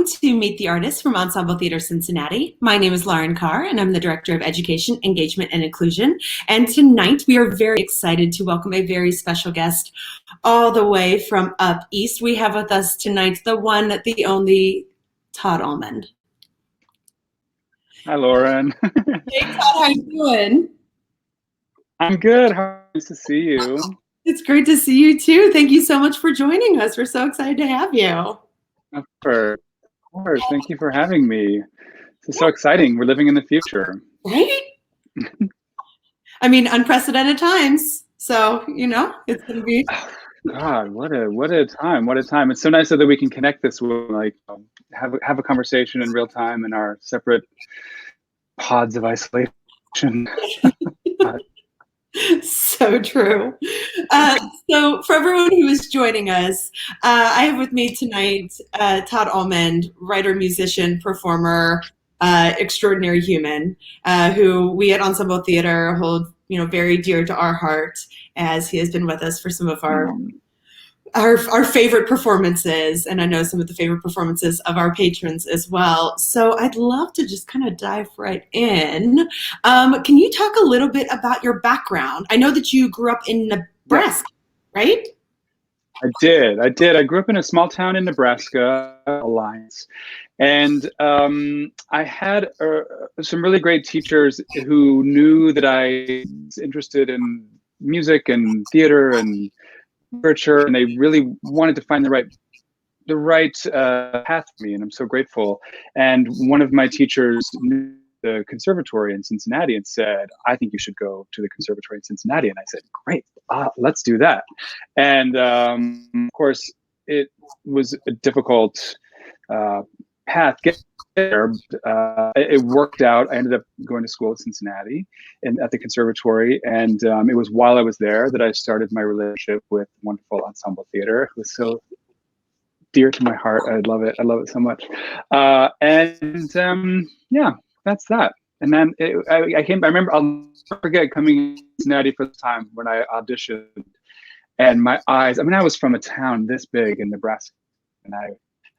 Welcome to Meet the Artists from Ensemble Theater Cincinnati. My name is Lauren Carr, and I'm the Director of Education, Engagement, and Inclusion. And tonight, we are very excited to welcome a very special guest all the way from up east. We have with us tonight the one, the only, Todd Almond. Hi, Lauren. Hey, Todd, how you doing? I'm good. Nice to see you. It's great to see you, too. Thank you so much for joining us. We're so excited to have you. Of course. Thank you for having me. This is so exciting. We're living in the future. Right? I mean, unprecedented times. So, you know, it's going to be... Oh, God, what a time. What a time. It's so nice that we can connect this with, like, have a conversation in real time in our separate pods of isolation. So true. So for everyone who is joining us, I have with me tonight Todd Almond, writer, musician, performer, extraordinary human, who we at Ensemble Theater hold, very dear to our heart, as he has been with us for some of our favorite performances, and I know some of the favorite performances of our patrons as well. So I'd love to just kind of dive right in. Can you talk a little bit about your background? I know that you grew up in Nebraska, right? I did. I grew up in a small town in Nebraska, Alliance, and I had some really great teachers who knew that I was interested in music and theater and literature, and they really wanted to find the right path for me, and I'm so grateful. And one of my teachers knew the conservatory in Cincinnati and said, "I think you should go to the conservatory in Cincinnati." And I said, "Great, let's do that." And of course, it was a difficult path get there. It worked out. I ended up going to school at Cincinnati and at the conservatory, and it was while I was there that I started my relationship with wonderful Ensemble Theater. It was so dear to my heart. I love it so much. Yeah, that's that. And then I remember, I'll never forget coming to Cincinnati for the time when I auditioned, and my eyes, I was from a town this big in Nebraska, and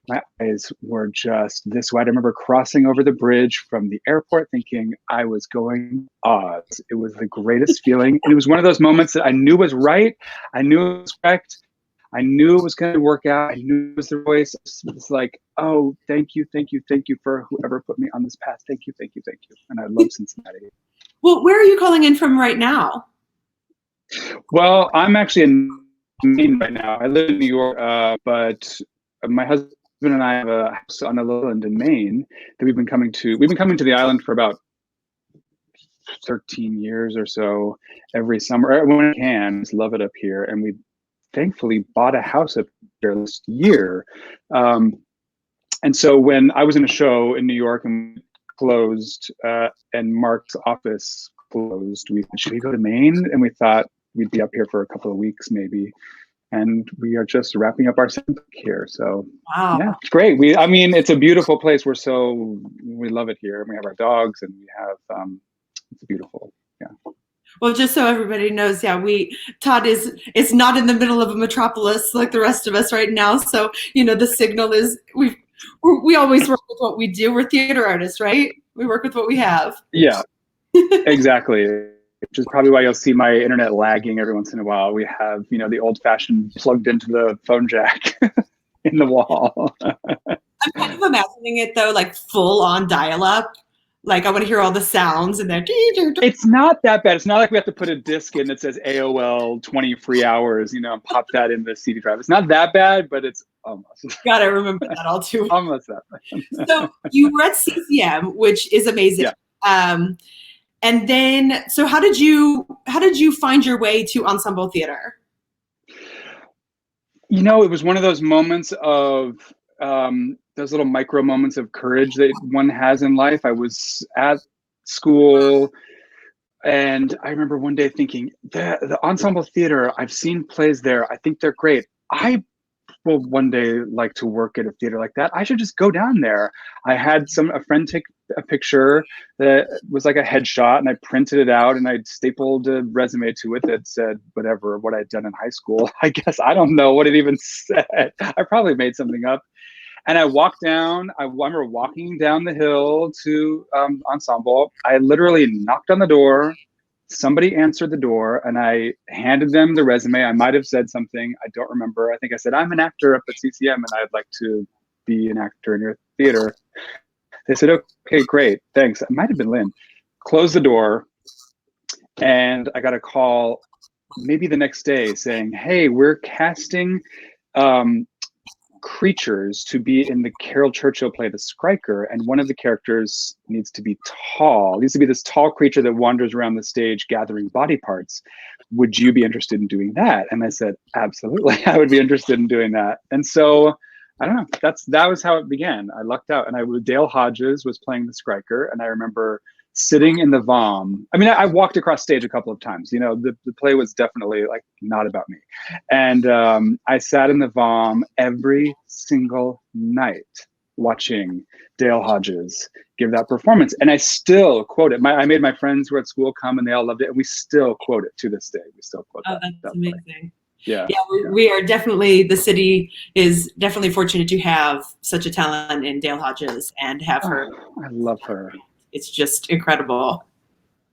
my eyes were just this wide. I remember crossing over the bridge from the airport thinking I was going Oz. It was the greatest feeling. And it was one of those moments that I knew was right. I knew it was correct. I knew it was going to work out. I knew it was the voice. It was like, oh, thank you for whoever put me on this path. Thank you. And I love Cincinnati. Well, where are you calling in from right now? Well, I'm actually in Maine right now. I live in New York, but my husband and I have a house on a little island in Maine that we've been coming to the island for about 13 years or so every summer when we can. Just love it up here. And we thankfully bought a house up here this year. And so when I was in a show in New York and closed and Mark's office closed, we said, should we go to Maine? And we thought we'd be up here for a couple of weeks maybe. And we are just wrapping up our second book here. So Yeah, it's great. It's a beautiful place. We love it here. We have our dogs and we have, it's beautiful. Yeah. Well, just so everybody knows, Todd is not in the middle of a metropolis like the rest of us right now. So, the signal is, we always work with what we do. We're theater artists, right? We work with what we have. Yeah, exactly. Which is probably why you'll see my internet lagging every once in a while. We have, the old-fashioned plugged into the phone jack in the wall. I'm kind of imagining it, though, like full-on dial-up. Like, I want to hear all the sounds and then... It's not that bad. It's not like we have to put a disc in that says AOL 20 free hours, and pop that in the CD drive. It's not that bad, but it's almost. Gotta remember that all too. Almost that bad. So you were at CCM, which is amazing. Yeah. And then, so how did you find your way to Ensemble Theater? It was one of those moments of those little micro moments of courage that one has in life. I was at school, and I remember one day thinking, the Ensemble Theater, I've seen plays there. I think they're great. I will one day like to work at a theater like that. I should just go down there. I had a friend take a picture that was like a headshot, and I printed it out and I stapled a resume to it that said what I'd done in high school. I guess I don't know what it even said. I probably made something up. And I walked down, I remember walking down the hill to ensemble. I literally knocked on the door. Somebody answered the door and I handed them the resume. I might have said something. I don't remember. I think I said, I'm an actor up at CCM and I'd like to be an actor in your theater. They said, okay, great, thanks. It might have been Lynn. Closed the door and I got a call maybe the next day saying, hey, we're casting creatures to be in the Carol Churchill play The Skriker, and one of the characters needs to be tall. Needs to be this tall creature that wanders around the stage gathering body parts. Would you be interested in doing that? And I said, absolutely, I would be interested in doing that. And so I don't know, that was how it began. I lucked out, and Dale Hodges was playing The Skriker, and I remember sitting in the vom. I mean, I walked across stage a couple of times. You know, the play was definitely like not about me. And I sat in the vom every single night watching Dale Hodges give that performance. And I still quote it. I made my friends who were at school come and they all loved it. And we still quote it to this day. We still quote that. That's amazing. Yeah. We are definitely, the city is definitely fortunate to have such a talent in Dale Hodges and have her. I love her. It's just incredible.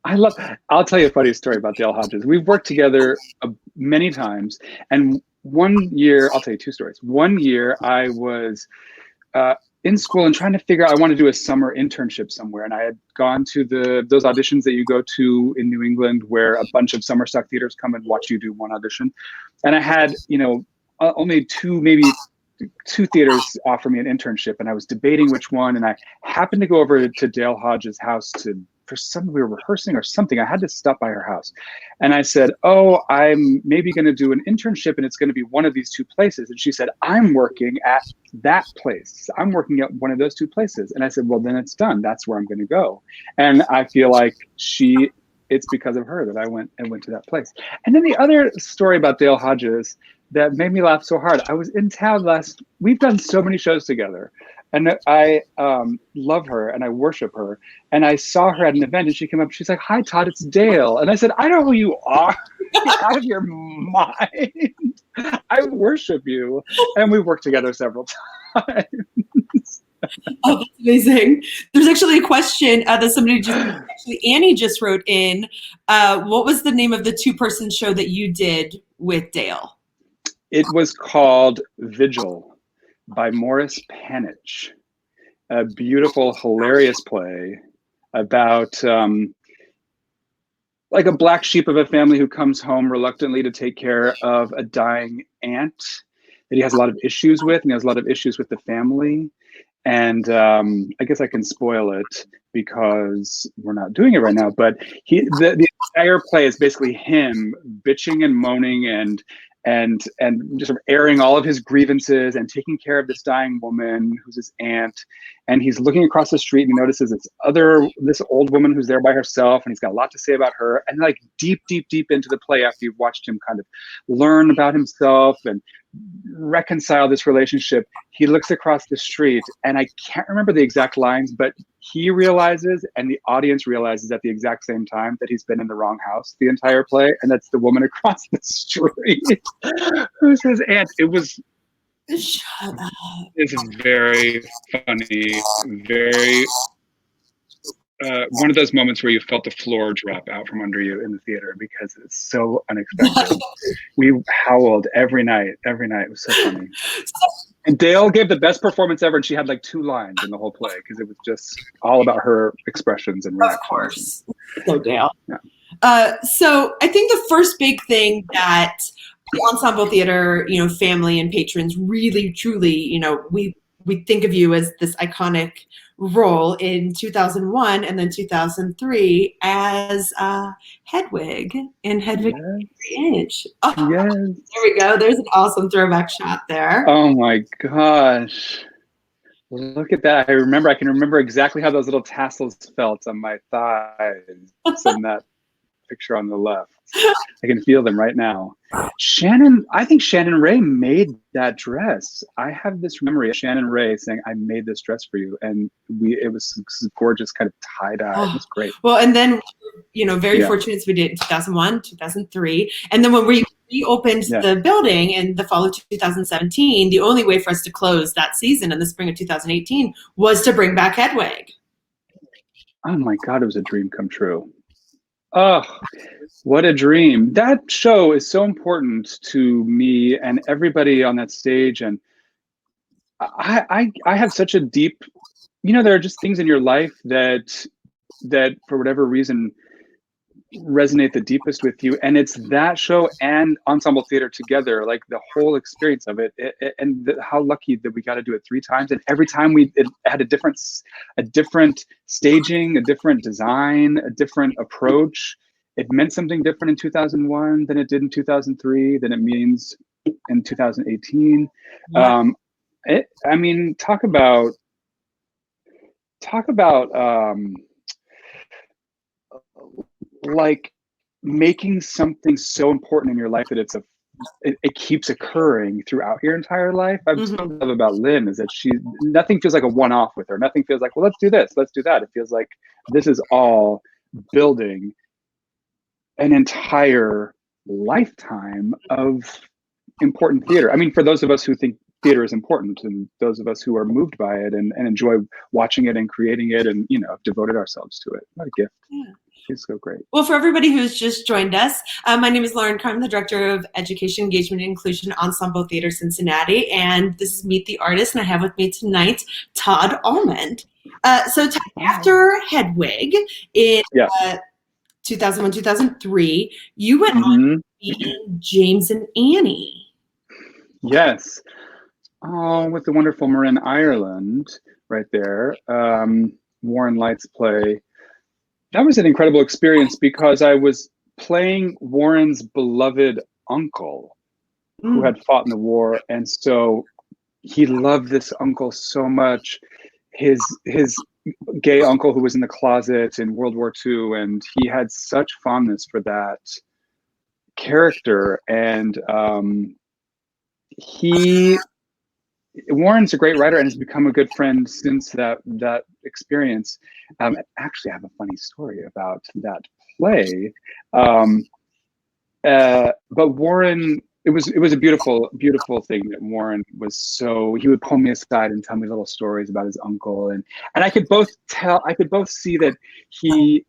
I'll tell you a funny story about Dale Hodges. We've worked together many times. And one year, I'll tell you two stories. One year I was in school and trying to figure out, I want to do a summer internship somewhere. And I had gone to those auditions that you go to in New England where a bunch of summer stock theaters come and watch you do one audition. And I had, only two theaters offer me an internship, and I was debating which one. And I happened to go over to Dale Hodges' house we were rehearsing or something. I had to stop by her house. And I said, oh, I'm maybe going to do an internship and it's going to be one of these two places. And she said, I'm working at that place. I'm working at one of those two places. And I said, well, then it's done. That's where I'm going to go. And I feel like it's because of her that I went to that place. And then the other story about Dale Hodges that made me laugh so hard. I was in town we've done so many shows together. And I love her and I worship her. And I saw her at an event and she came up, she's like, hi, Todd, it's Dale. And I said, I know who you are. Get out of your mind. I worship you. And we worked together several times. Oh, that's amazing. There's actually a question that Annie just wrote in. What was the name of the two-person show that you did with Dale? It was called Vigil by Morris Panitch, a beautiful, hilarious play about like a black sheep of a family who comes home reluctantly to take care of a dying aunt that he has a lot of issues with, and he has a lot of issues with the family. And I guess I can spoil it because we're not doing it right now, but the entire play is basically him bitching and moaning and just sort of airing all of his grievances and taking care of this dying woman who's his aunt. And he's looking across the street and he notices this old woman who's there by herself, and he's got a lot to say about her. And like deep into the play, after you've watched him kind of learn about himself and reconcile this relationship, he looks across the street, and I can't remember the exact lines, but he realizes and the audience realizes at the exact same time that he's been in the wrong house the entire play, and that's the woman across the street who's his aunt. Shut up. It's very funny, very one of those moments where you felt the floor drop out from under you in the theater because it's so unexpected. We howled every night. It was so funny. And Dale gave the best performance ever, and she had like 2 lines in the whole play because it was just all about her expressions and reactions. Of course. So Dale. Yeah. So I think the first big thing that the ensemble theater, family and patrons really, truly, we think of you as this iconic role in 2001 and then 2003 as Hedwig in Hedwig. Yes. Oh, yes. There we go. There's an awesome throwback shot there. Oh my gosh. Look at that. I can remember exactly how those little tassels felt on my thighs in that picture on the left. I can feel them right now. I think Shannon Ray made that dress. I have this memory of Shannon Ray saying, I made this dress for you. And it was gorgeous kind of tie-dye. It was great. Well, and then very fortunate. So we did it in 2001, 2003. And then when we reopened the building in the fall of 2017, the only way for us to close that season in the spring of 2018 was to bring back Hedwig. Oh my God, it was a dream come true. Oh, what a dream. That show is so important to me and everybody on that stage. And I have such a deep, there are just things in your life that for whatever reason resonate the deepest with you. And it's that show and ensemble theater together, like the whole experience of it. How lucky that we got to do it 3 times. And every time it had a different staging, a different design, a different approach. It meant something different in 2001 than it did in 2003, than it means in 2018. Yeah. Talk about like making something so important in your life that it keeps occurring throughout your entire life. I'm so love about Lynn is that nothing feels like a one-off with her. Nothing feels like, well, let's do this, let's do that. It feels like this is all building an entire lifetime of important theater. I mean, for those of us who think theater is important, and those of us who are moved by it and enjoy watching it and creating it, and devoted ourselves to it. What a gift. Yeah. She's so great. Well, for everybody who's just joined us, my name is Lauren Carr. I'm the Director of Education, Engagement, and Inclusion, Ensemble Theater Cincinnati, and this is Meet the Artist, and I have with me tonight Todd Almond. So after Hedwig in 2001, 2003, you went on to be in James and Annie. Yes. Oh, with the wonderful Marin Ireland right there. Warren Light's play. That was an incredible experience because I was playing Warren's beloved uncle who had fought in the war. And so he loved this uncle so much. His gay uncle who was in the closet in World War II. And he had such fondness for that character. And Warren's a great writer and has become a good friend since that experience. Actually, I have a funny story about that play. But Warren, it was a beautiful, beautiful thing that Warren was he would pull me aside and tell me little stories about his uncle, and I could both see that he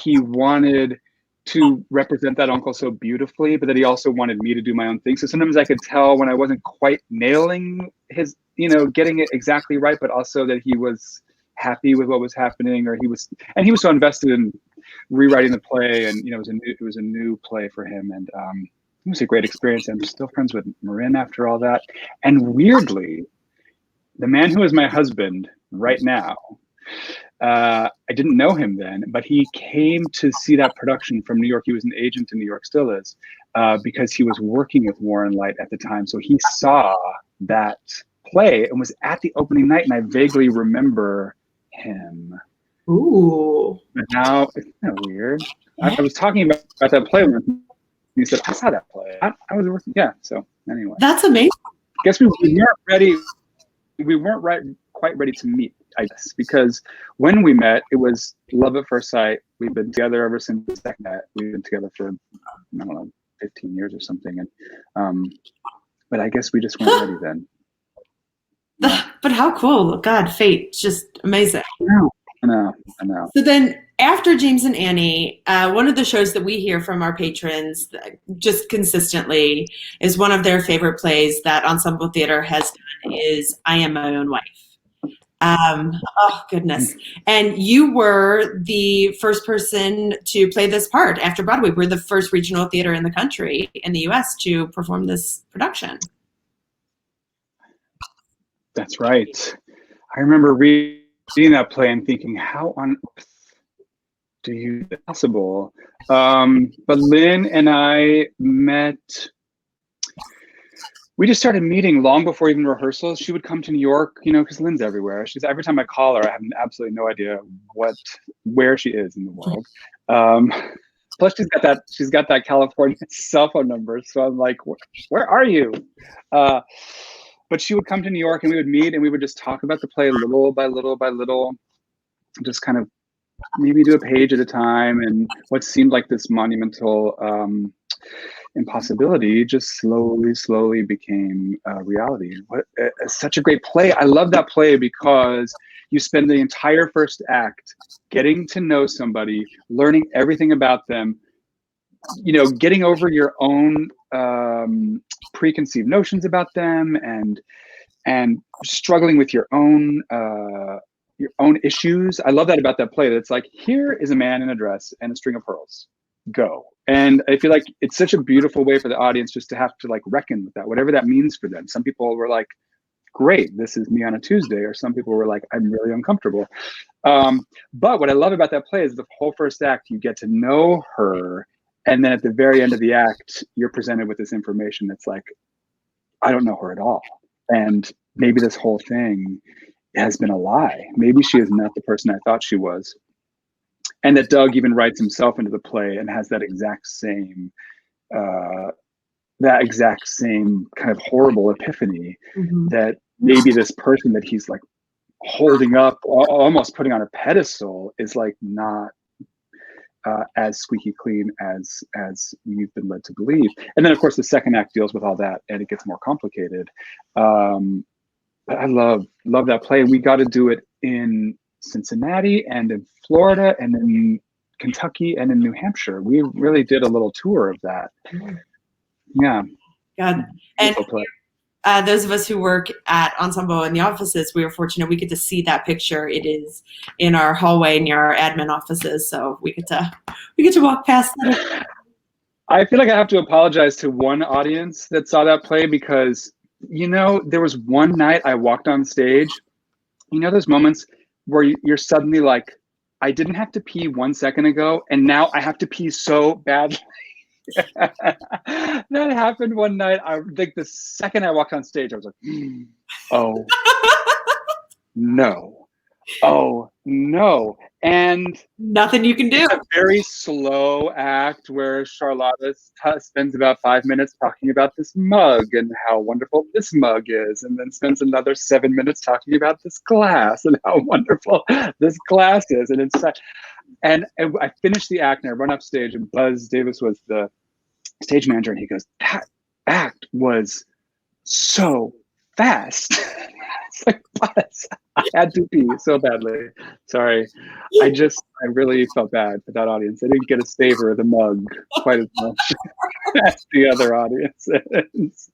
wanted to represent that uncle so beautifully, but that he also wanted me to do my own thing. So sometimes I could tell when I wasn't quite nailing his, getting it exactly right, but also that he was happy with what was happening, or he was so invested in rewriting the play, and it was a new play for him, and it was a great experience. I'm still friends with Marin after all that. And weirdly, the man who is my husband right now, I didn't know him then, but he came to see that production from New York. He was an agent in New York, still is, because he was working with Warren Light at the time. So he saw that play and was at the opening night, and I vaguely remember him. Ooh. But now, isn't that weird? I was talking about that play, and he said, I saw that play. I was working, so anyway. That's amazing. I guess we weren't ready. We weren't quite ready to meet, I guess, because when we met, it was love at first sight. We've been together ever since we met. We've been together for, 15 years or something. And but I guess we just weren't ready then. But how cool. God, fate, just amazing. I know. So then after James and Annie, one of the shows that we hear from our patrons just consistently is one of their favorite plays that Ensemble Theater has done is I Am My Own Wife. Oh, goodness. And you were the first person to play this part after Broadway. We're the first regional theater in the country, in the US, to perform this production. That's right. I remember reading that play and thinking, how on earth do you do possible? But Lynn and I met, we just started meeting long before even rehearsals. She would come to New York, because Lynn's everywhere. Every time I call her, I have absolutely no idea where she is in the world. Plus she's got that California cell phone number. So I'm like, where are you? But she would come to New York and we would meet and we would just talk about the play little by little by little, just kind of maybe do a page at a time, and what seemed like this monumental impossibility just slowly became reality. Such a great play. I love that play because you spend the entire first act getting to know somebody, learning everything about them, you know, getting over your own preconceived notions about them, and struggling with your own issues. I love that about that play. That it's like, here is a man in a dress and a string of pearls. Go. And I feel like it's such a beautiful way for the audience just to have to like reckon with that, whatever that means for them. Some people were like, great, this is me on a Tuesday, or some people were like, I'm really uncomfortable. But what I love about that play is the whole first act, you get to know her, and then at the very end of the act, you're presented with this information that's like, I don't know her at all. And maybe this whole thing has been a lie. Maybe she is not the person I thought she was. And that Doug even writes himself into the play and has that exact same kind of horrible epiphany, that maybe this person that he's like holding up, almost putting on a pedestal, is like not as squeaky clean as you've been led to believe. And then of course the second act deals with all that and it gets more complicated. But I love that play. And we got to do it in Cincinnati and in Florida and in Kentucky and in New Hampshire. We really did a little tour of that. Yeah. God. And those of us who work at Ensemble in the offices, we were fortunate we get to see that picture. It is in our hallway near our admin offices, so we get to walk past that. I feel like I have to apologize to one audience that saw that play, because, you know, there was one night I walked on stage. You know those moments where you're suddenly like, I didn't have to pee 1 second ago, and now I have to pee so badly. That happened one night. I think the second I walked on stage, I was like, oh no, oh no. And nothing you can do. It's a very slow act where Charlotta spends about 5 minutes talking about this mug and how wonderful this mug is, and then spends another 7 minutes talking about this glass and how wonderful this glass is. And it's such, and I finished the act and I run up stage, and Buzz Davis was the stage manager, and he goes, that act was so fast. It's like, Buzz, I had to pee so badly. Sorry. I really felt bad for that audience. I didn't get a savor of the mug quite as much as the other audiences.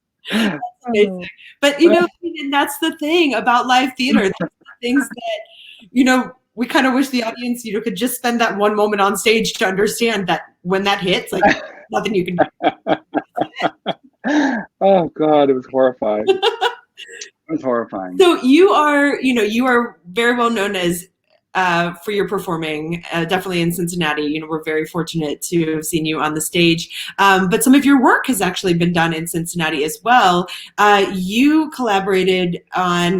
But, you know, and that's the thing about live theater. That's the things that, you know, we kind of wish the audience, you know, could just spend that one moment on stage to understand that when that hits, like, nothing you can do. Oh, God, it was horrifying. It was horrifying. So you are very well known as for your performing, definitely in Cincinnati. You know, we're very fortunate to have seen you on the stage. But some of your work has actually been done in Cincinnati as well. You collaborated on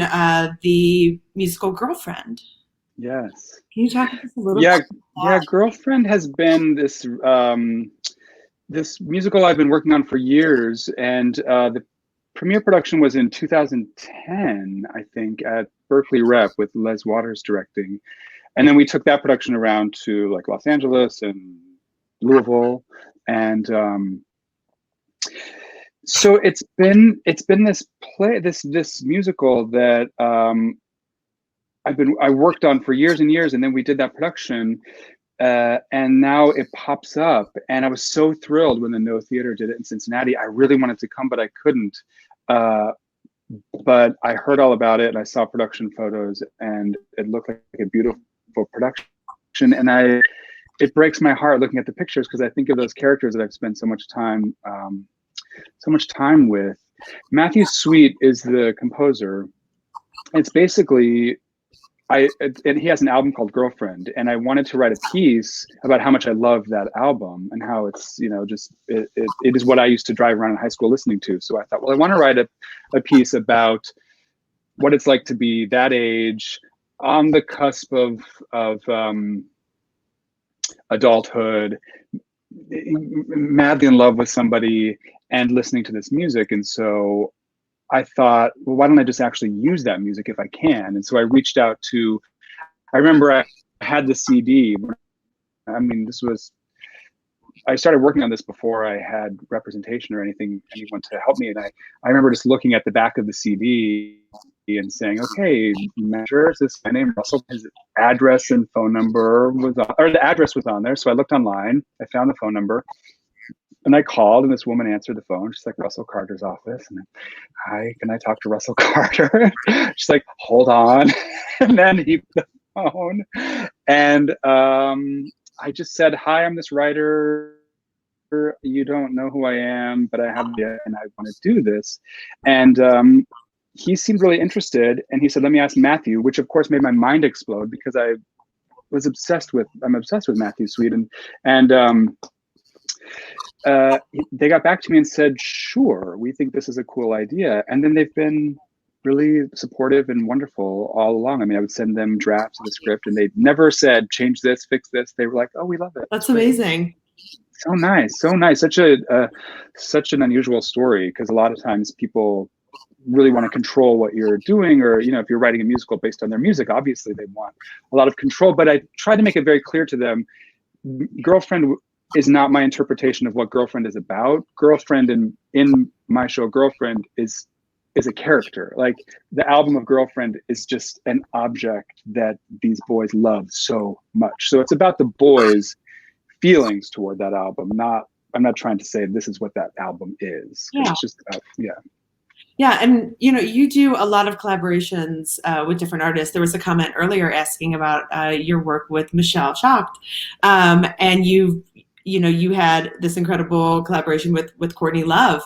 the musical Girlfriend. Yes. Can you talk to us a little bit? Yeah. Girlfriend has been this this musical I've been working on for years, and the premiere production was in 2010, I think, at Berkeley Rep with Les Waters directing, and then we took that production around to like Los Angeles and Louisville, and so it's been this play, this musical that I worked on for years and years, and then we did that production, and now it pops up. And I was so thrilled when the No Theater did it in Cincinnati. I really wanted to come, but I couldn't. But I heard all about it, and I saw production photos, and it looked like a beautiful production. And it breaks my heart looking at the pictures, because I think of those characters that I've spent so much time with. Matthew Sweet is the composer. It's basically, and he has an album called Girlfriend, and I wanted to write a piece about how much I love that album and how it's, you know, just it is what I used to drive around in high school listening to. So I thought, well, I want to write a piece about what it's like to be that age, on the cusp of adulthood, madly in love with somebody, and listening to this music. And so I thought, well, why don't I just actually use that music if I can? And so I reached out to, I remember had the CD. I mean, I started working on this before I had representation or anyone to help me. And I remember just looking at the back of the CD and saying, okay, measure, is this my name, Russell? His address and phone number was on, or the address was on there. So I looked online, I found the phone number, and I called, and this woman answered the phone. She's like, Russell Carter's office. And hi, can I talk to Russell Carter? She's like, hold on. And then he put the phone. And I just said, hi, I'm this writer. You don't know who I am, but I have it and I want to do this. And he seemed really interested, and he said, let me ask Matthew, which of course made my mind explode because I'm obsessed with Matthew Sweet. And they got back to me and said, sure, we think this is a cool idea. And then they've been really supportive and wonderful all along. I mean, I would send them drafts of the script and they never said, change this, fix this. They were like, oh, we love it. That's amazing. So nice. Such an unusual story, because a lot of times people really want to control what you're doing, or, you know, if you're writing a musical based on their music, obviously they want a lot of control. But I tried to make it very clear to them, Girlfriend is not my interpretation of what Girlfriend is about. Girlfriend in my show, Girlfriend is a character. Like, the album of Girlfriend is just an object that these boys love so much. So it's about the boys' feelings toward that album. I'm not trying to say this is what that album is. Yeah. It's just about, yeah. Yeah, and you know, you do a lot of collaborations with different artists. There was a comment earlier asking about your work with Michelle Schacht, and you had this incredible collaboration with Courtney Love.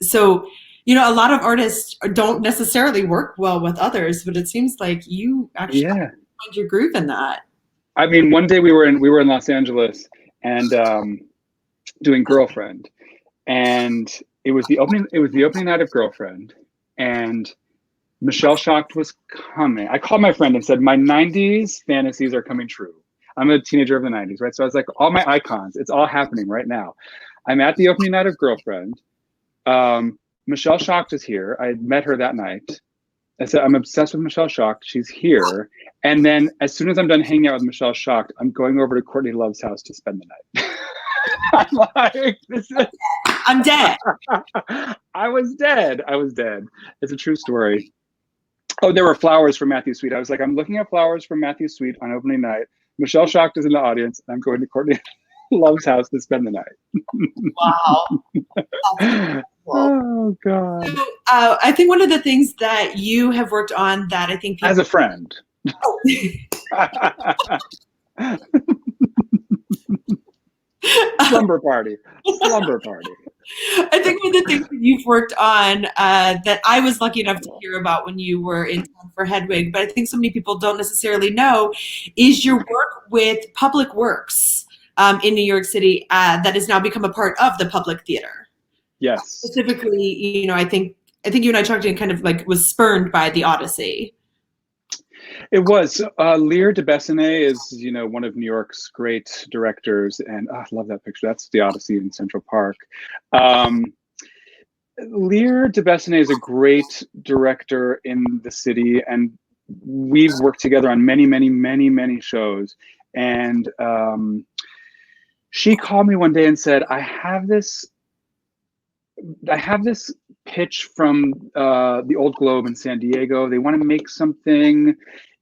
So, you know, a lot of artists don't necessarily work well with others, but it seems like you actually find your groove in that. I mean, one day we were in Los Angeles and doing Girlfriend, and it was the opening night of Girlfriend, and Michelle Schacht was coming. I called my friend and said, my 90s fantasies are coming true. I'm a teenager of the 90s, right? So I was like, all my icons, it's all happening right now. I'm at the opening night of Girlfriend. Michelle Schacht is here. I met her that night. I said, I'm obsessed with Michelle Schacht. She's here. And then as soon as I'm done hanging out with Michelle Schacht, I'm going over to Courtney Love's house to spend the night. I'm like, I'm dead. I was dead. It's a true story. Oh, there were flowers for Matthew Sweet. I was like, I'm looking at flowers for Matthew Sweet on opening night. Michelle Schacht is in the audience, and I'm going to Courtney Love's house to spend the night. Wow. Oh, God. So, I think one of the things that you have worked on that I think people... As a friend. Slumber party. I think one of the things that you've worked on that I was lucky enough to hear about when you were in town for Hedwig, but I think so many people don't necessarily know, is your work with Public Works in New York City that has now become a part of the Public Theater. Yes. Specifically, you know, I think you and I talked, and kind of like was spurned by the Odyssey. It was. Lear de Bessonet is, you know, one of New York's great directors, and I love that picture. That's the Odyssey in Central Park. Lear de Bessonet is a great director in the city, and we've worked together on many, many, many, many shows. And she called me one day and said, I have this pitch from the Old Globe in San Diego. They want to make something.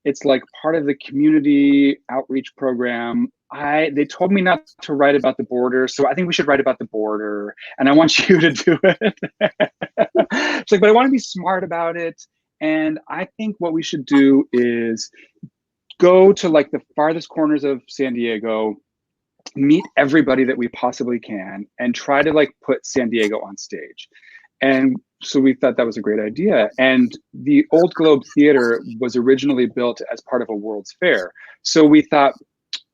It's like part of the community outreach program. They told me not to write about the border, so I think we should write about the border, and I want you to do it. It's like, but I want to be smart about it, and I think what we should do is go to like the farthest corners of San Diego, meet everybody that we possibly can, and try to like put San Diego on stage. And so we thought that was a great idea. And the Old Globe Theater was originally built as part of a World's Fair. So we thought,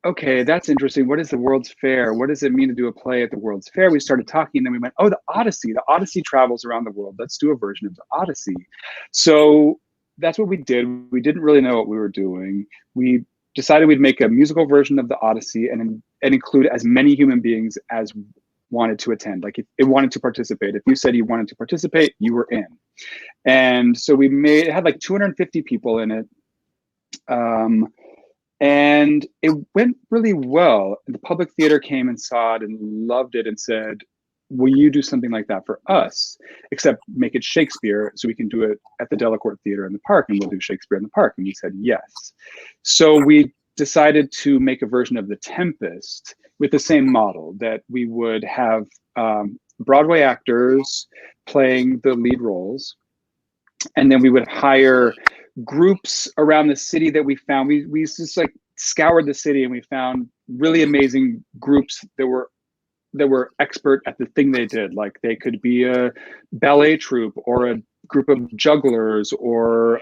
okay, that's interesting. What is the World's Fair? What does it mean to do a play at the World's Fair? We started talking, and then we went, oh, the Odyssey. The Odyssey travels around the world. Let's do a version of the Odyssey. So that's what we did. We didn't really know what we were doing. We decided we'd make a musical version of the Odyssey and include as many human beings as wanted to attend, like if it wanted to participate. If you said you wanted to participate, you were in. And so it had like 250 people in it. And it went really well. The public theater came and saw it and loved it and said, will you do something like that for us? Except make it Shakespeare so we can do it at the Delacorte Theater in the park, and we'll do Shakespeare in the park. And we said yes. So we decided to make a version of the Tempest with the same model, that we would have Broadway actors playing the lead roles. And then we would hire groups around the city that we found. We just like scoured the city, and we found really amazing groups that were expert at the thing they did. Like they could be a ballet troupe or a group of jugglers or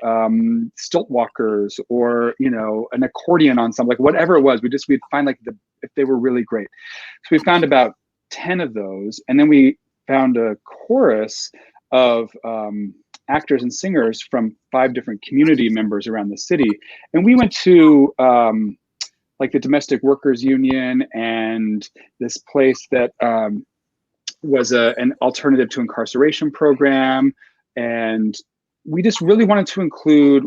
stilt walkers or, you know, an accordion ensemble, like whatever it was. We'd find like if they were really great. So we found about 10 of those. And then we found a chorus of actors and singers from 5 different community members around the city. And we went to like the Domestic Workers Union and this place that was an alternative to incarceration program. And we just really wanted to include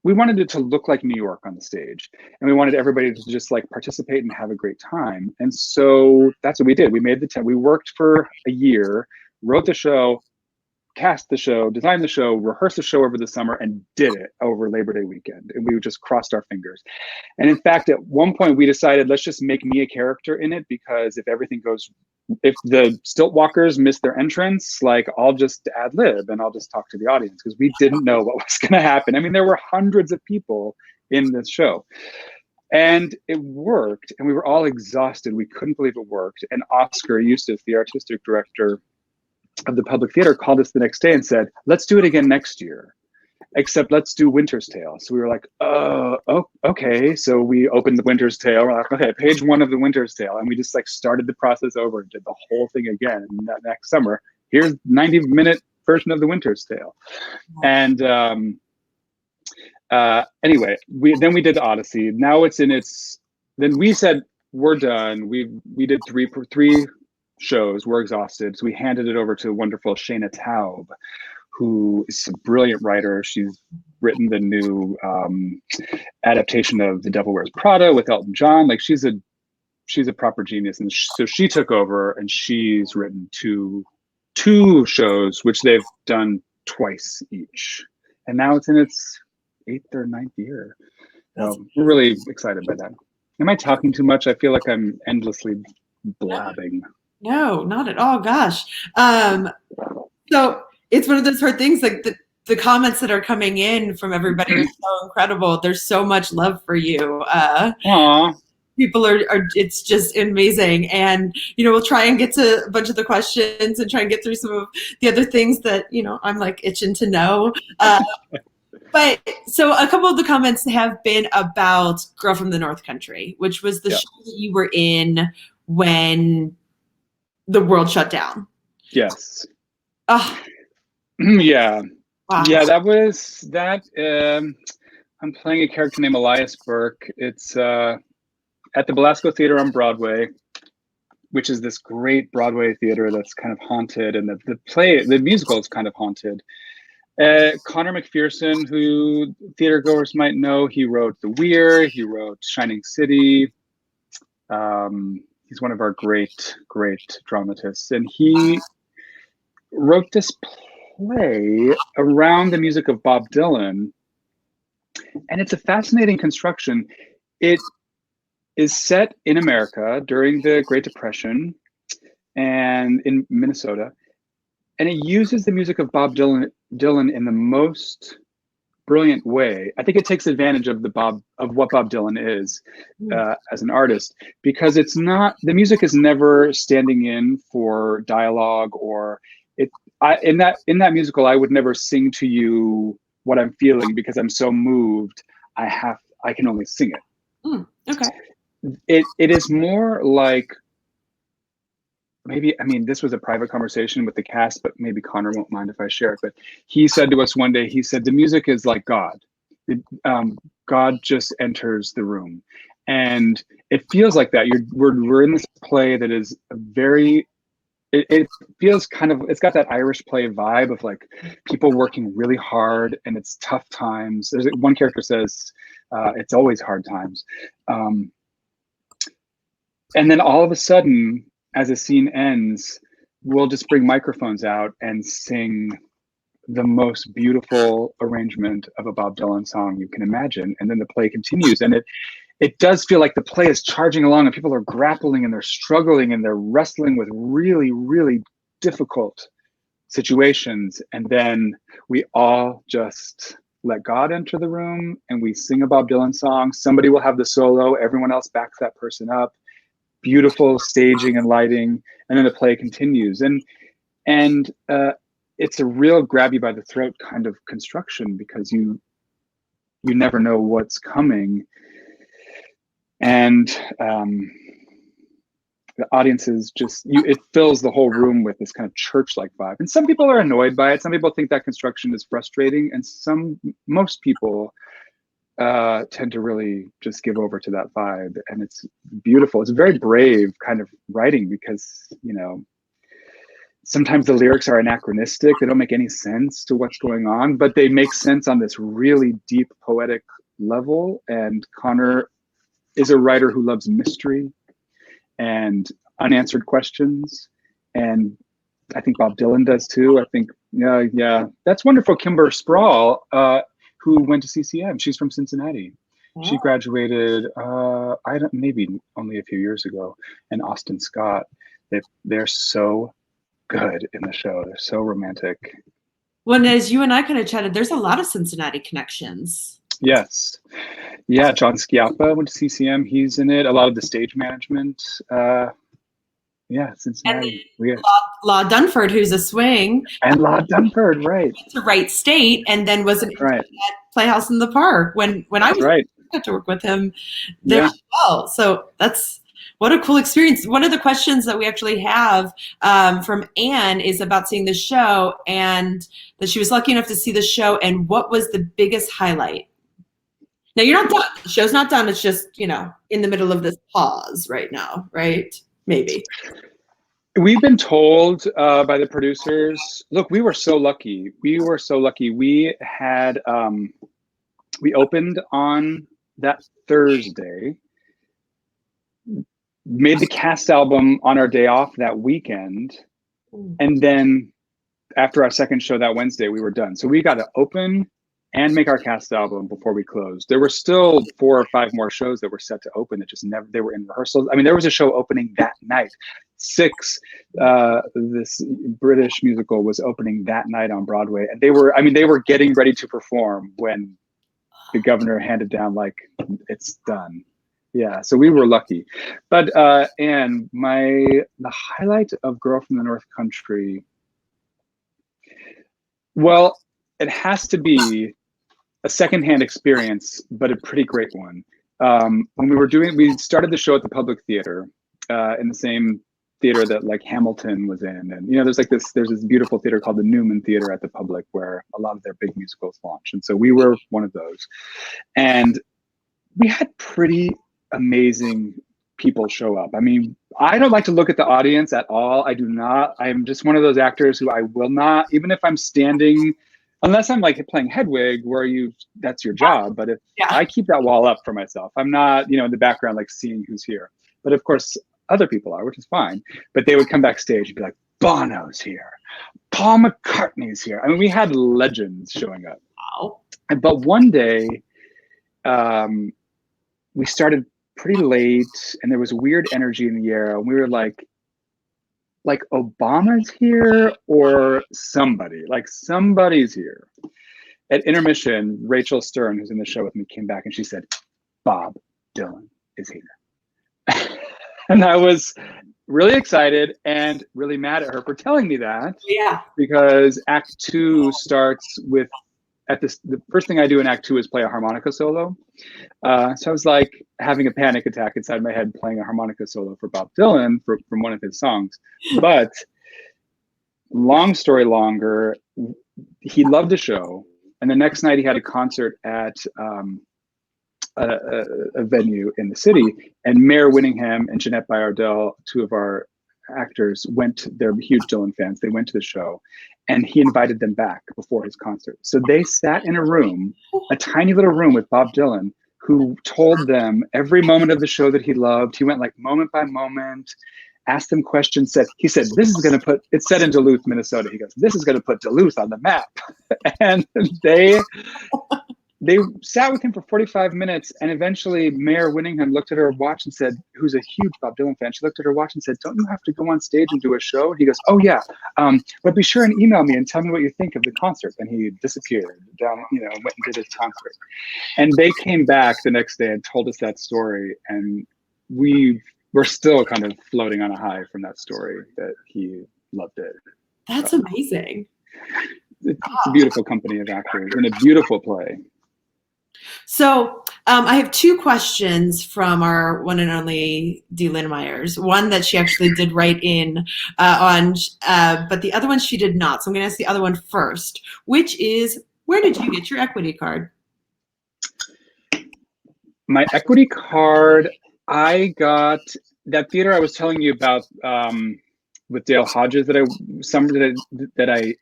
we wanted it to look like New York on the stage. And we wanted everybody to just like participate and have a great time. And so that's what we did. We made we worked for a year, wrote the show, cast the show, designed the show, rehearsed the show over the summer, and did it over Labor Day weekend. And we just crossed our fingers. And in fact, at one point we decided, let's just make me a character in it, because if the stilt walkers miss their entrance, like I'll just ad lib and I'll just talk to the audience, because we didn't know what was going to happen. I mean, there were hundreds of people in this show. And it worked, and we were all exhausted. We couldn't believe it worked. And Oscar Eustace, the artistic director of the public theater, called us the next day and said, let's do it again next year, except let's do Winter's Tale. So we were like, oh, okay. So we opened the Winter's Tale. We're like, okay, page 1 of the Winter's Tale. And we just like started the process over and did the whole thing again. And that next summer, here's 90-minute version of the Winter's Tale. And anyway, then we did Odyssey. Now it's in then we said, we're done. We did three shows. We're exhausted. So we handed it over to wonderful Shayna Taub, who is a brilliant writer. She's written the new adaptation of The Devil Wears Prada with Elton John. Like she's a proper genius. And so she took over, and she's written two shows, which they've done twice each. And now it's in its 8th or 9th year. So we're really excited by that. Am I talking too much? I feel like I'm endlessly blabbing. No, not at all. Gosh. So it's one of those hard things, like the comments that are coming in from everybody are so incredible. There's so much love for you. People are it's just amazing. And, you know, we'll try and get to a bunch of the questions and try and get through some of the other things that, you know, I'm like itching to know. But so a couple of the comments have been about Girl from the North Country, which was the show that you were in when the world shut down. Yes. Oh. Yeah. Wow. Yeah, that was that. I'm playing a character named Elias Burke. It's at the Belasco Theater on Broadway, which is this great Broadway theater that's kind of haunted, and the musical is kind of haunted. Conor Mcpherson, who theater goers might know, he wrote The Weir, he wrote Shining City. He's one of our great dramatists, and he wrote this play around the music of Bob Dylan, and it's a fascinating construction. It is set in America during the Great Depression and in Minnesota, and it uses the music of Bob Dylan in the most brilliant way. I think it takes advantage of what Bob Dylan is as an artist, because it's not, the music is never standing in for dialogue or in that musical, I would never sing to you what I'm feeling, because I'm so moved. I can only sing it. Okay. It is more like, maybe, I mean, this was a private conversation with the cast, but maybe Conor won't mind if I share it. But he said to us one day, he said, the music is like God. God just enters the room. And it feels like that. We're in this play that is it feels kind of, it's got that Irish play vibe of like people working really hard and it's tough times. There's one character says, It's always hard times. And then all of a sudden, as a scene ends, we'll just bring microphones out and sing the most beautiful arrangement of a Bob Dylan song you can imagine. And then the play continues. And it does feel like the play is charging along and people are grappling and they're struggling and they're wrestling with really, really difficult situations. And then we all just let God enter the room and we sing a Bob Dylan song. Somebody will have the solo, everyone else backs that person up. Beautiful staging and lighting, and then the play continues. And it's a real grab you by the throat kind of construction because you never know what's coming. And the audience is just, it fills the whole room with this kind of church-like vibe. And some people are annoyed by it. Some people think that construction is frustrating. And most people tend to really just give over to that vibe. And it's beautiful. It's a very brave kind of writing because, you know, sometimes the lyrics are anachronistic. They don't make any sense to what's going on, but they make sense on this really deep poetic level. And Conor is a writer who loves mystery and unanswered questions. And I think Bob Dylan does too. I think, yeah. That's wonderful. Kimber Sprawl, who went to CCM. She's from Cincinnati. Oh. She graduated, maybe only a few years ago. And Austin Scott, they're so good in the show. They're so romantic. Well, as you and I kind of chatted, there's a lot of Cincinnati connections. Yes. Yeah, John Schiappa went to CCM. He's in it. A lot of the stage management. Cincinnati. And Law Dunford, who's a swing. And Law Dunford, right. To Wright State, and then was at Playhouse in the Park when I got to work with him there as well. So what a cool experience. One of the questions that we actually have from Anne is about seeing the show, and that she was lucky enough to see the show, and what was the biggest highlight? Now, you're not done. The show's not done. It's just, you know, in the middle of this pause right now, right? Maybe. We've been told by the producers, look, we were so lucky. We had, we opened on that Thursday, made the cast album on our day off that weekend. And then after our second show that Wednesday, we were done. So we got to open and make our cast album before we closed. There were still 4 or 5 more shows that were set to open that just never, they were in rehearsals. I mean, there was a show opening that night. Six, this British musical was opening that night on Broadway. And they were getting ready to perform when the governor handed down, like, it's done. Yeah, so we were lucky. But Anne, the highlight of Girl from the North Country, well, it has to be a secondhand experience, but a pretty great one. When we started the show at the Public Theater, in the same theater that like Hamilton was in, and you know, there's this beautiful theater called the Newman Theater at the Public where a lot of their big musicals launch, and so we were one of those, and we had pretty amazing people show up. I mean, I don't like to look at the audience at all. I do not. I'm just one of those actors who I will not, even if I'm standing, unless I'm like playing Hedwig, where that's your job. But I keep that wall up for myself. I'm not, in the background, like seeing who's here. But of course, other people are, which is fine. But they would come backstage and be like, Bono's here, Paul McCartney's here. I mean, we had legends showing up. Wow. But one day, we started pretty late, and there was a weird energy in the air. And we were like Obama's here, or somebody's here. At intermission, Rachel Stern, who's in the show with me, came back and she said, Bob Dylan is here. And I was really excited and really mad at her for telling me that. Yeah. Because Act 2 starts with, the first thing I do in Act 2 is play a harmonica solo. So I was like having a panic attack inside my head playing a harmonica solo for Bob Dylan from one of his songs. But long story longer, he loved the show. And the next night he had a concert at a venue in the city. And Mayor Winningham and Jeanette Bayardell, 2 of our actors, they're huge Dylan fans. They went to the show. And he invited them back before his concert. So they sat in a room, a tiny little room with Bob Dylan, who told them every moment of the show that he loved. He went like moment by moment, asked them questions, he said, this is going to put, it's set in Duluth, Minnesota. He goes, this is going to put Duluth on the map. And they sat with him for 45 minutes, and eventually Mayor Winningham looked at her watch and said, who's a huge Bob Dylan fan, she looked at her watch and said, don't you have to go on stage and do a show? He goes, oh yeah, but be sure and email me and tell me what you think of the concert. And he disappeared down, went and did his concert. And they came back the next day and told us that story, and we're still kind of floating on a high from that story, that he loved it. That's amazing. It's a beautiful company of actors and a beautiful play. So I have two questions from our one and only Dee Lynn Myers. One that she actually did write in on, but the other one she did not. So I'm going to ask the other one first, which is, where did you get your equity card? My equity card, I got that theater I was telling you about with Dale Hodges that I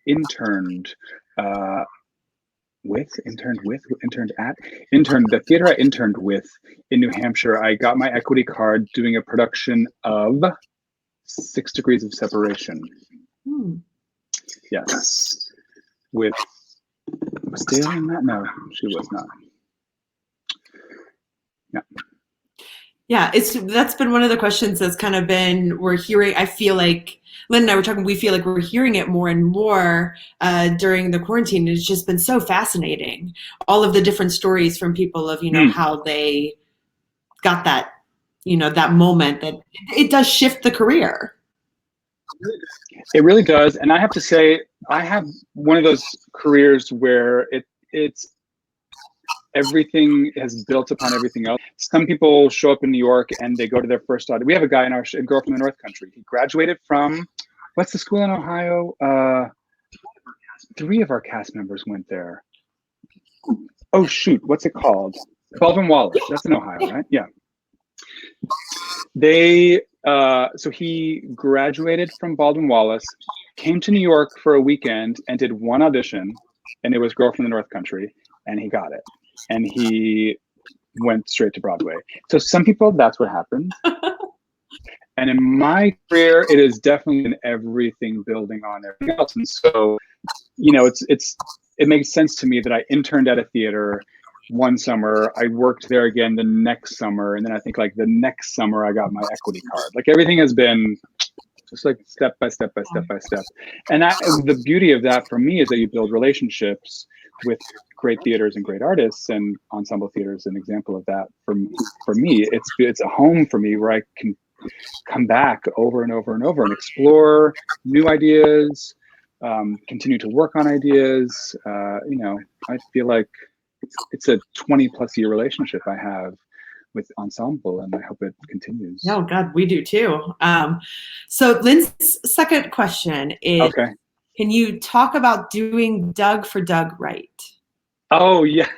interned the theater I interned with in New Hampshire. I got my equity card doing a production of 6 Degrees of Separation. Yes. Was Dale in that? No, she was not. Yeah. Yeah, that's been one of the questions that's kind of been, we're hearing, I feel like, Lynn and I were talking, we feel like we're hearing it more and more during the quarantine. It's just been so fascinating. All of the different stories from people of, how they got that, that moment that it does shift the career. It really does. And I have to say, I have one of those careers where it's everything has built upon everything else. Some people show up in New York and they go to their first audition. We have a guy in our Girl from the North Country. He graduated from, what's the school in Ohio? 3 of our cast members went there. Oh shoot, what's it called? Baldwin Wallace. That's in Ohio, right? Yeah. So he graduated from Baldwin Wallace, came to New York for a weekend and did one audition, and it was Girl from the North Country, and he got it. And he went straight to Broadway. So some people, that's what happened. And in my career, it is definitely an everything building on everything else. And so, it makes sense to me that I interned at a theater one summer, I worked there again the next summer, and then I think like the next summer I got my equity card. Like everything has been just like step by step by step by step. And the beauty of that for me is that you build relationships with great theaters and great artists, and Ensemble Theater is an example of that. For me, it's a home for me where I can come back over and over and over and explore new ideas, continue to work on ideas. I feel like it's a 20+ year relationship I have with Ensemble, and I hope it continues. Oh God, we do too. So Lynn's second question is, okay, can you talk about doing Doug for Doug right? Oh yeah,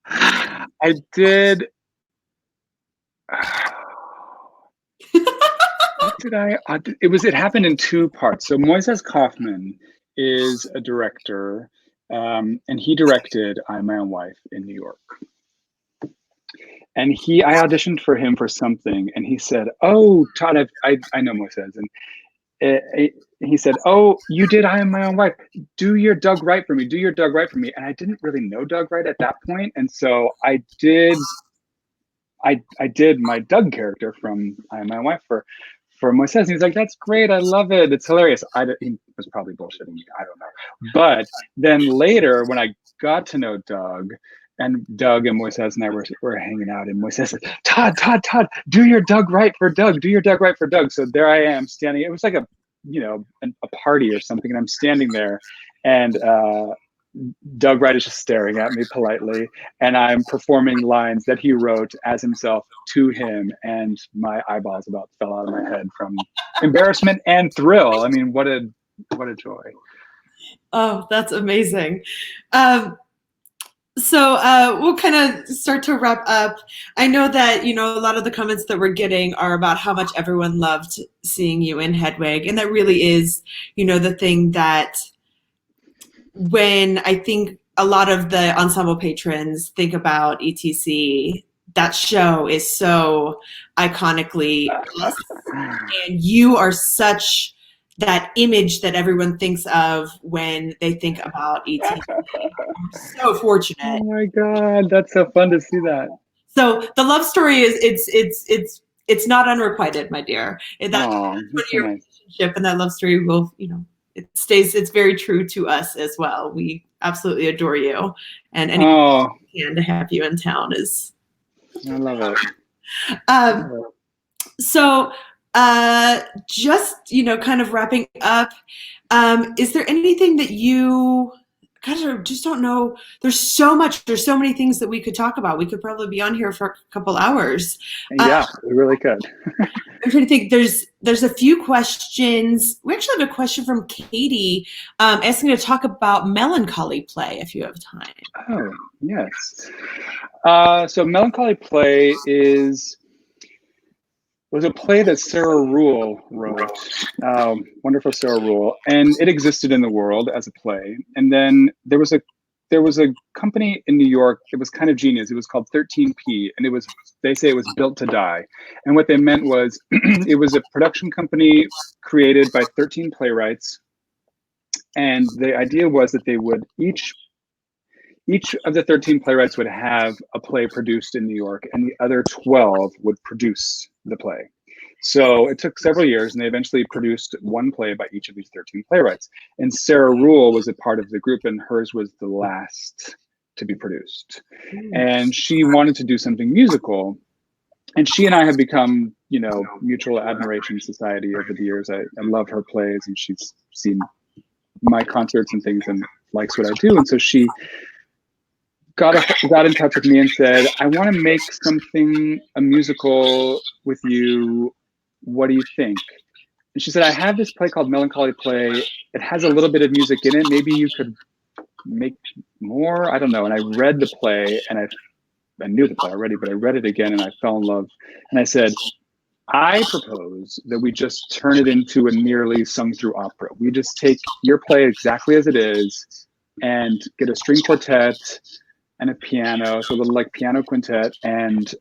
I did. What did I? It happened in 2 parts. So Moises Kaufman is a director, and he directed "I'm My Own Wife" in New York. And I auditioned for him for something, and he said, "Oh, Todd, I know Moises," and he said, "Oh, you did I Am My Own Wife. Do your Doug right for me. Do your Doug right for me." And I didn't really know Doug right at that point, and so I did my Doug character from I Am My Own Wife for Moises. And he's like, "That's great. I love it. It's hilarious." He was probably bullshitting me. I don't know. But then later, when I got to know Doug, and Doug and Moises and I were hanging out, and Moises said, Todd, do your Doug right for Doug. Do your Doug right for Doug. So there I am standing. It was like a party or something, and I'm standing there, and Doug Wright is just staring at me politely, and I'm performing lines that he wrote as himself to him, and my eyeballs about fell out of my head from embarrassment and thrill. I mean, what a joy. Oh, that's amazing. So we'll kind of start to wrap up. I know that, a lot of the comments that we're getting are about how much everyone loved seeing you in Hedwig. And that really is, the thing that when I think a lot of the ensemble patrons think about ETC, that show is so iconically us, and you are such that image that everyone thinks of when they think about ETC. I'm so fortunate. Oh my God, that's so fun to see that. So the love story is it's not unrequited, my dear. That's so your nice. relationship, and that love story will, it's very true to us as well. We absolutely adore you, and anything we can to have you in town is. I love it. So just kind of wrapping up, is there anything that you kind of just don't know? There's so many things that we could talk about. We could probably be on here for a couple hours. Yeah, we really could. I'm trying to think. There's a few questions. We actually have a question from Katie asking to talk about Melancholy Play if you have time. Oh, yes. So Melancholy Play was a play that Sarah Ruhl wrote, wonderful Sarah Ruhl, and it existed in the world as a play. And then there was a company in New York that was kind of genius. It was called 13P, and they say it was built to die. And what they meant was it was a production company created by 13 playwrights, and the idea was that they would each of the 13 playwrights would have a play produced in New York, and the other 12 would produce the play. So it took several years, and they eventually produced one play by each of these 13 playwrights. And Sarah Ruhl was a part of the group, and hers was the last to be produced. And she wanted to do something musical. And she and I have become, mutual admiration society over the years. I love her plays, and she's seen my concerts and things and likes what I do. And so she got in touch with me and said, I want to make a musical with you. What do you think? And she said, I have this play called Melancholy Play. It has a little bit of music in it. Maybe you could make more. I don't know. And I read the play, and I knew the play already, but I read it again and I fell in love. And I said, I propose that we just turn it into a nearly sung through opera. We just take your play exactly as it is and get a string quartet and a piano, so a little like piano quintet, and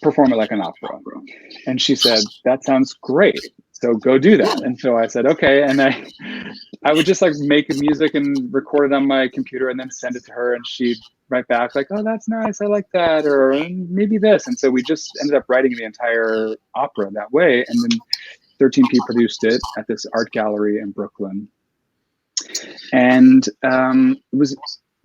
perform it like an opera. And she said, that sounds great. So go do that. And so I said, okay. And I would just like make music and record it on my computer and then send it to her. And she'd write back like, oh, that's nice. I like that. Or maybe this. And so we just ended up writing the entire opera that way. And then 13P produced it at this art gallery in Brooklyn. And it was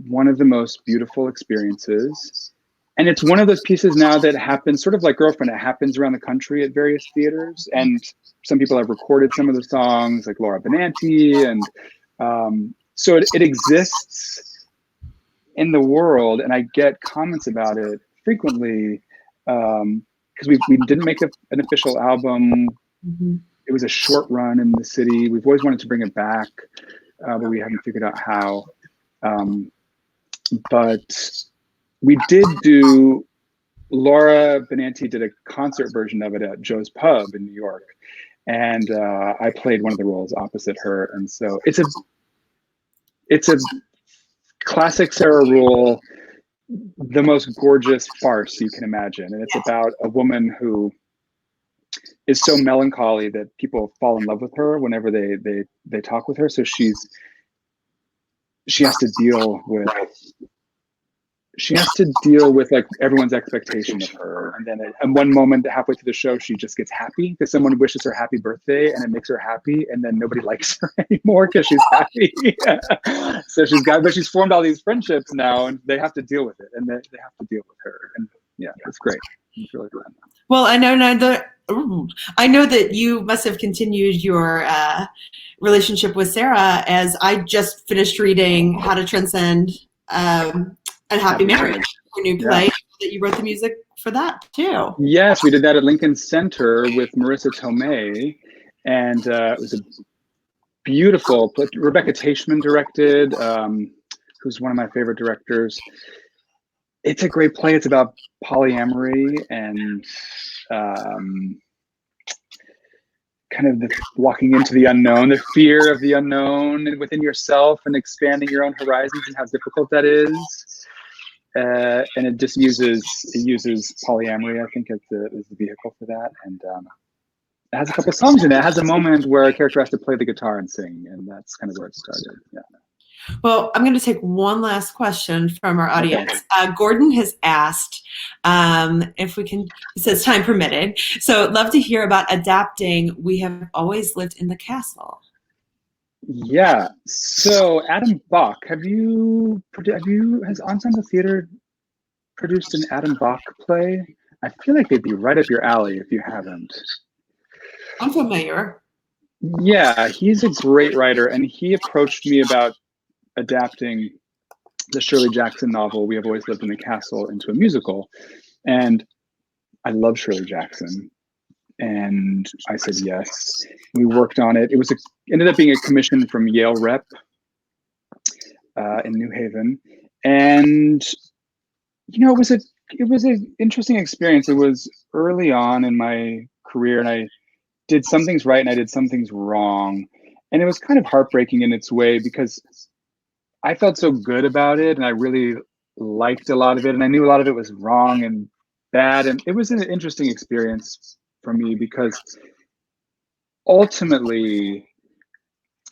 one of the most beautiful experiences. And it's one of those pieces now that happens sort of like Girlfriend. It happens around the country at various theaters. And some people have recorded some of the songs, like Laura Benanti. And so it exists in the world. And I get comments about it frequently because we didn't make an official album. Mm-hmm. It was a short run in the city. We've always wanted to bring it back, but we haven't figured out how. But we did do, Laura Benanti did a concert version of it at Joe's Pub in New York. And I played one of the roles opposite her. And so it's a classic Sarah Ruhl, the most gorgeous farce you can imagine. And it's about a woman who is so melancholy that people fall in love with her whenever they talk with her. So she has to deal with like everyone's expectation of her. And then at one moment halfway through the show, she just gets happy because someone wishes her happy birthday and it makes her happy. And then nobody likes her anymore because she's happy. So she's formed all these friendships now and they have to deal with it. And they have to deal with her. And yeah, it's great. It's really good. Well, I know that you must have continued your relationship with Sarah, as I just finished reading How to Transcend Unhappy Marriage, your new play, that you wrote the music for that too. Yes, we did that at Lincoln Center with Marissa Tomei, and it was a beautiful. Rebecca Teichman directed, who's one of my favorite directors. It's a great play. It's about polyamory and kind of the walking into the unknown, the fear of the unknown and within yourself, and expanding your own horizons, and how difficult that is. And it just uses polyamory, I think, as the vehicle for that. And it has a couple songs in it. It has a moment where a character has to play the guitar and sing, and that's kind of where it started. Yeah. Well, I'm going to take one last question from our audience. Okay. Gordon has asked if we can, he says time permitted. So love to hear about adapting We Have Always Lived in the Castle. Yeah. So Adam Bach, has Ensemble Theater produced an Adam Bach play? I feel like they'd be right up your alley if you haven't. I'm familiar. Yeah, he's a great writer, and he approached me about adapting the Shirley Jackson novel, We Have Always Lived in the Castle, into a musical. And I love Shirley Jackson. And I said yes. We worked on it. It ended up being a commission from Yale Rep in New Haven. And, you know, it was an interesting experience. It was early on in my career, and I did some things right and I did some things wrong. And it was kind of heartbreaking in its way, because I felt so good about it and I really liked a lot of it, and I knew a lot of it was wrong and bad. And it was an interesting experience for me, because ultimately,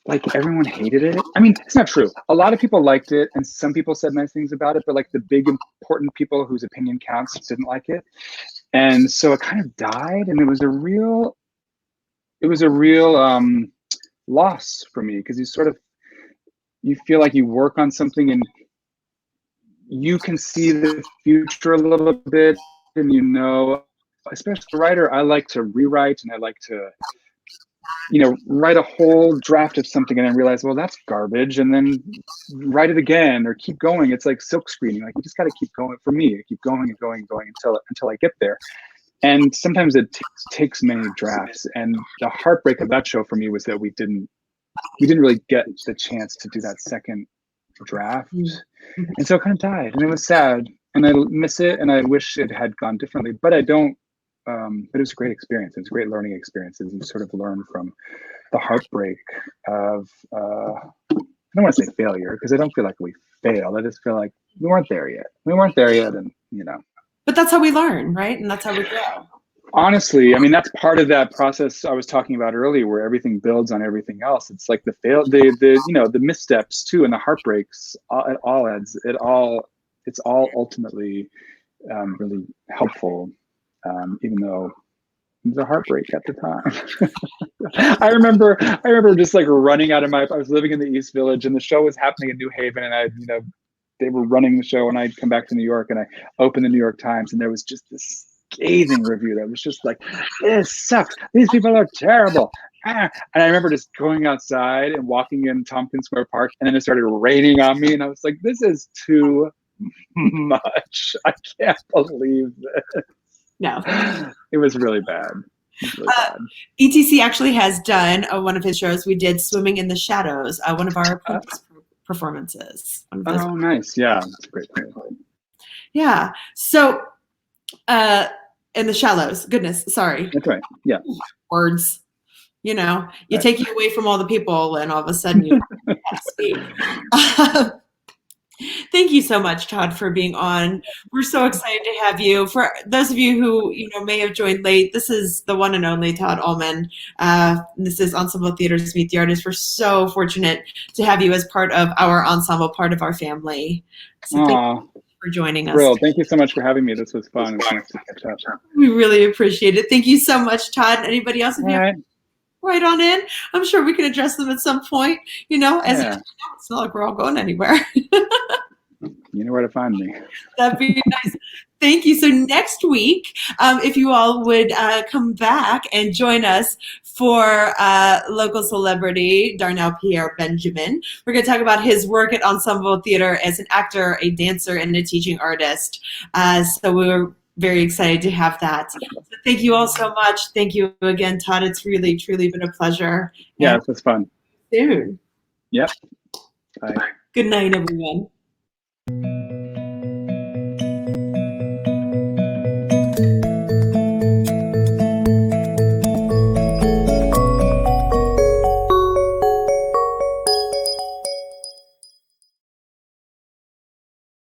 like, everyone hated it. I mean, it's not true. A lot of people liked it, and some people said nice things about it, but like the big important people whose opinion counts didn't like it. And so it kind of died, and it was a real loss for me, because you feel like you work on something and you can see the future a little bit, and you know, especially as a writer, I like to rewrite, and I like to, you know, write a whole draft of something and then realize, well, that's garbage, and then write it again or keep going. It's like silk screening. Like, you just got to keep going. For me, keep going and going and going until I get there. And sometimes it takes many drafts. And the heartbreak of that show for me was that we didn't really get the chance to do that second draft. And so it kind of died, and it was sad, and I miss it, and I wish it had gone differently, but I don't. But it was a great experience. It was a great learning experience. You sort of learn from the heartbreak of, I don't want to say failure, because I don't feel like we failed. I just feel like we weren't there yet. And, you know. But that's how we learn, right? And that's how we grow. Honestly, I mean, that's part of that process I was talking about earlier, where everything builds on everything else. It's like the missteps too, and the heartbreaks. It's all ultimately really helpful. Even though it was a heartbreak at the time. I remember just like running I was living in the East Village, and the show was happening in New Haven, and they were running the show, and I'd come back to New York, and I opened the New York Times, and there was just this scathing review that was just like, this sucks. These people are terrible. And I remember just going outside and walking in Tompkins Square Park, and then it started raining on me, and I was like, this is too much. I can't believe this. No, it was really bad. ETC actually has done one of his shows. We did Swimming in the Shadows, one of our performances. Oh, nice. Yeah, that's a great point. Yeah. So, in the Shallows. Goodness, sorry. That's right. Yeah. Words. You know, you take you away from all the people, and all of a sudden you have to speak. Thank you so much, Todd, for being on. We're so excited to have you. For those of you who may have joined late, this is the one and only Todd Almond. This is Ensemble Theaters Meet the Artists. We're so fortunate to have you as part of our ensemble, part of our family. So thank you for joining us. Ruhl, thank you so much for having me. This was fun. It was nice to catch up. We really appreciate it. Thank you so much, Todd. Anybody else? Right on in. I'm sure we can address them at some point. It's not like we're all going anywhere. You know where to find me. That'd be nice. Thank you. So next week, if you all would come back and join us for local celebrity Darnell Pierre Benjamin. We're going to talk about his work at Ensemble Theater as an actor, a dancer, and a teaching artist. So we're very excited to have that. So thank you all so much. Thank you again, Todd. It's really, truly been a pleasure. Yeah, it was fun. Soon. Yep. Bye. Good night, everyone.